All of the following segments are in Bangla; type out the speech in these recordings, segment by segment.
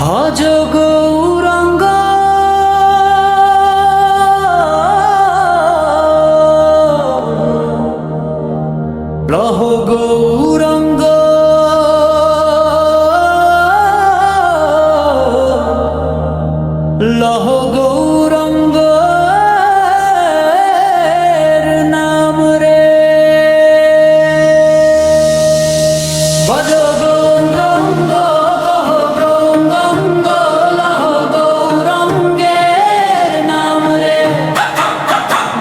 ভজ গৌরাঙ্গ লহ গৌরাঙ্গ লহ গৌরাঙ্গ নাম রে ভজ গৌরাঙ্গ গৌরাঙ্গ লহ গৌরাঙ্গের নাম রে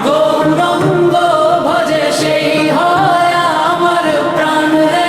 গৌরাঙ্গ ভজে সেই হয় আমার প্রাণ রে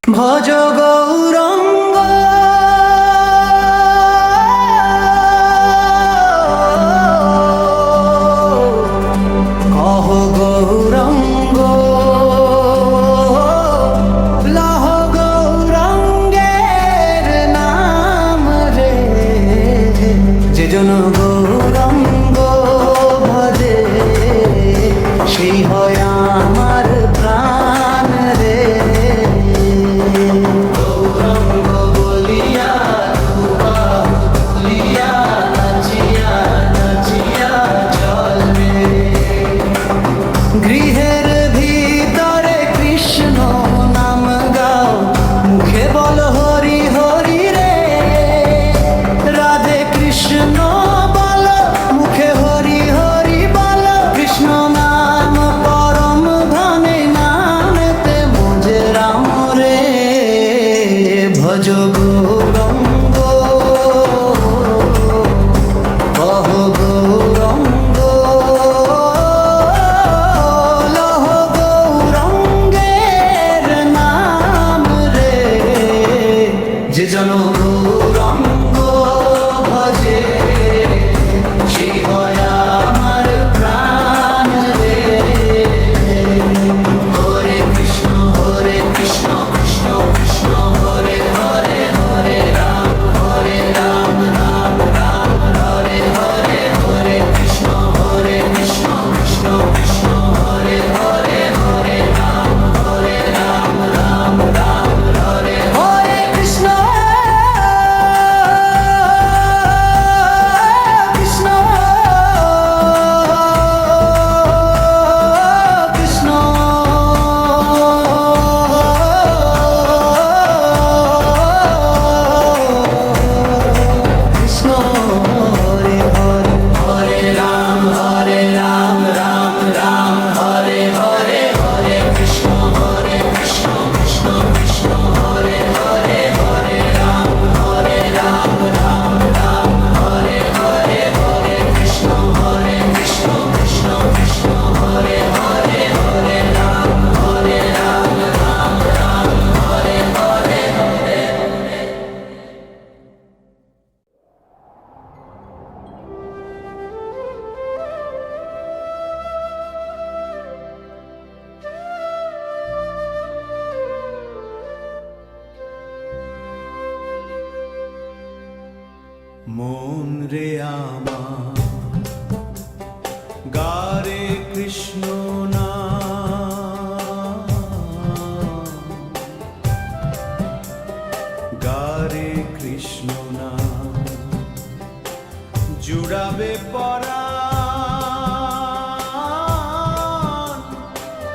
ভজ গৌরাঙ্গ কহ গৌরাঙ্গ লহ গৌরাঙ্গের নাম রে যে জন গৌরাঙ্গ ভজে কৃষ্ণ নাম, গারে কৃষ্ণ নাম, জুড়াবে পরাণ,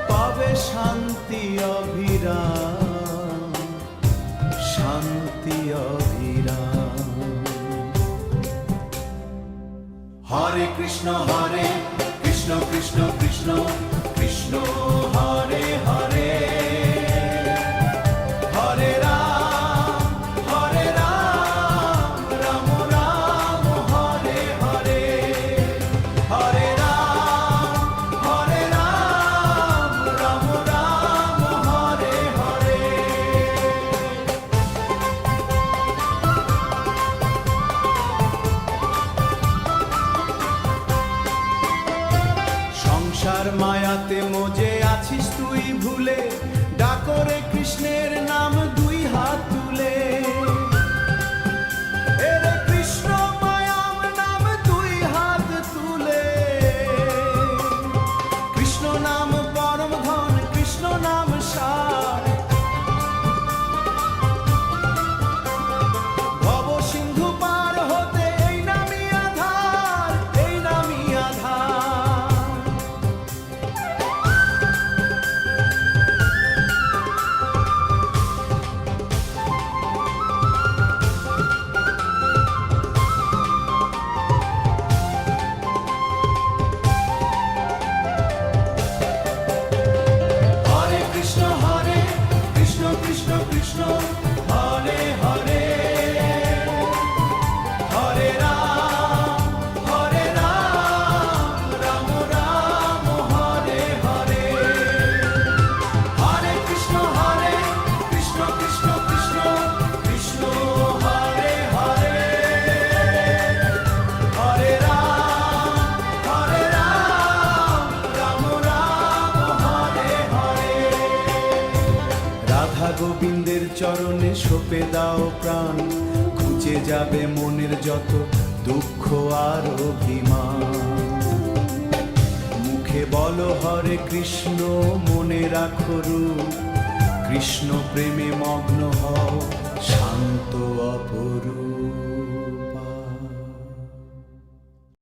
পাবে শান্তি অভিরাম, শান্তি অভিরাম। হরে কৃষ্ণ কৃষ্ণ কৃষ্ণ কৃষ্ণ কৃষ্ণ হরে হরে, হরে রাম রাম রাম হরে হরে, হরে রাম রাম রাম হরে হরে। সংসার মায়াতে মজে আছিস তুই ভুলে, ডাকরে কৃষ্ণের নাম দুই হাত তুলে। এরে কৃষ্ণ মায়াম নাম দুই হাত তুলে, কৃষ্ণ নাম পরম ধন, কৃষ্ণ নাম সার। ভব সিন্ধু পার হতে এই নামই আধার, এই নামই আধার। হরে কৃষ্ণ কৃষ্ণ কৃষ্ণ হরে হরে, হরে রাম রাম রাম হরে হরে, হরে কৃষ্ণ কৃষ্ণ কৃষ্ণ কৃষ্ণ হরে হরে, হরে রাম রাম রাম হরে হরে। রাধা গোবিন্দের চরণে সঁপে দাও প্রাণ, ঘুচে যাবে মনের যত দুঃখ আর অভিমান। মুখে বলো হরে কৃষ্ণ, মনে রাখো রূপ, কৃষ্ণ প্রেমে মগ্ন হও শান্ত অপরূপ।